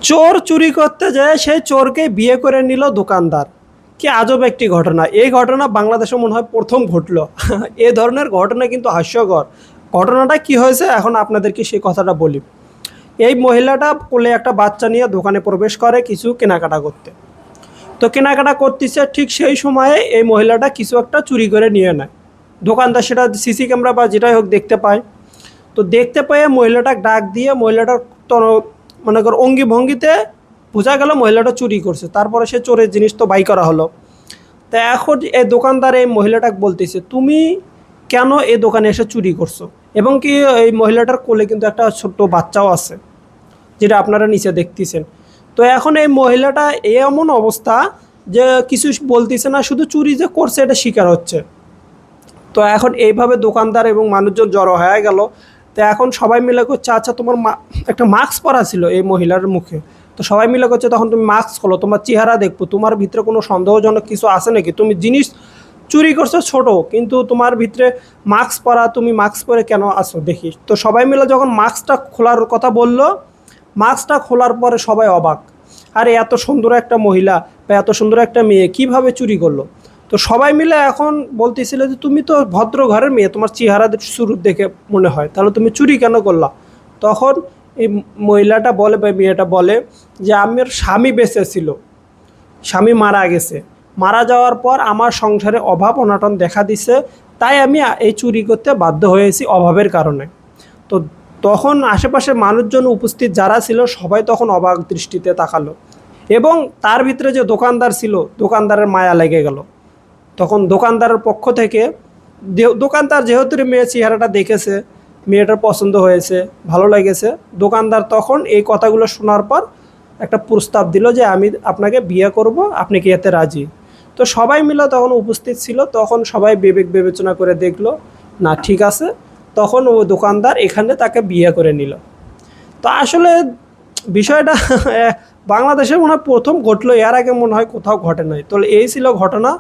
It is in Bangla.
চোর চুরি করতে যায় সেই চোরকে বিয়ে করে নিল দোকানদার। কি আজব একটি ঘটনা! এই ঘটনা বাংলাদেশে মনে হয় প্রথম ঘটলো। এ ধরনের ঘটনা কিন্তু হাস্যকর। ঘটনাটা কি হয়েছে এখন আপনাদেরকে সেই কথাটা বলি। এই মহিলাটা কোলে একটা বাচ্চা নিয়ে দোকানে প্রবেশ করে কিছু কেনাকাটা করতে। তো কেনাকাটা করতেছে, ঠিক সেই সময়ে এই মহিলাটা কিছু একটা চুরি করে নিয়ে নেয়। দোকানদার সেটা সিসি ক্যামেরা বা যেটাই হোক দেখতে পায়। তো দেখতে পেয়ে মহিলাটা ডাক দিয়ে মহিলাটার মনে কর অঙ্গি ভঙ্গিতে বোঝা গেল মহিলাটা চুরি করছে। তারপরে সে চোরের জিনিস তো বাই করা হলো। তা এখন এই দোকানদার এই মহিলাটাকে বলতেছে, তুমি কেন এই দোকানে এসে চুরি করছো? এবং কি এই মহিলাটার কোলে কিন্তু একটা ছোট্ট বাচ্চাও আছে, যেটা আপনারা নিচে দেখতেছেন। তো এখন এই মহিলাটা এমন অবস্থা যে কিছু বলতেছে না, শুধু চুরি যে করছে এটা স্বীকার হচ্ছে। তো এখন এইভাবে দোকানদার এবং মানুষজন জড়ো হয়ে গেল। তো এখন সবাই মিলে করছে, আচ্ছা তোমার একটা মাস্ক পরা ছিল এই মহিলার মুখে। তো সবাই মিলে করছে, তখন তুমি মাস্ক খোলো, তোমার চেহারা দেখবো, তোমার ভিতরে কোনো সন্দেহজনক কিছু আছে নাকি? তুমি জিনিস চুরি করছো ছোট, কিন্তু তোমার ভিতরে মাস্ক পরা, তুমি মাস্ক পরে কেন আসো দেখি। তো সবাই মিলে যখন মাস্কটা খোলার কথা বললো, মাস্কটা খোলার পরে সবাই অবাক। আরে এত সুন্দর একটা মহিলা বা এত সুন্দর একটা মেয়ে কিভাবে চুরি করলো? তো সবাই মিলে এখন বলতেছিল যে তুমি তো ভদ্র ঘরের মেয়ে, তোমার চেহারা শুরু দেখে মনে হয়, তাহলে তুমি চুরি কেন করলা? তখন এই মহিলাটা বলে বা মেয়েটা বলে যে আমার স্বামী বেঁচে ছিল, স্বামী মারা গেছে, মারা যাওয়ার পর আমার সংসারে অভাব অনটন দেখা দিছে, তাই আমি এই চুরি করতে বাধ্য হয়েছি অভাবের কারণে। তো তখন আশেপাশে মানুষজন উপস্থিত যারা ছিল সবাই তখন অবাক দৃষ্টিতে তাকালো। এবং তার ভিতরে যে দোকানদার ছিল, দোকানদারের মায়া লেগে গেল। তখন দোকানদারের পক্ষ থেকে দোকানদার যেহেতু মেয়ে চেহারাটা দেখেছে, মেয়েটার পছন্দ হয়েছে, ভালো লেগেছে, দোকানদার তখন এই কথাগুলো শোনার পর একটা প্রস্তাব দিল যে আমি আপনাকে বিয়ে করব, আপনি কি এতে রাজি? তো সবাই মিলে তখন উপস্থিত ছিল, তখন সবাই বিবেক বিবেচনা করে দেখলো, না ঠিক আছে। তখন ও দোকানদার এখানে তাকে বিয়ে করে নিল। তো আসলে বিষয়টা বাংলাদেশে মনে হয় প্রথম ঘটলো, এর আগে মনে হয় কোথাও ঘটে নাই। তো এই ছিল ঘটনা।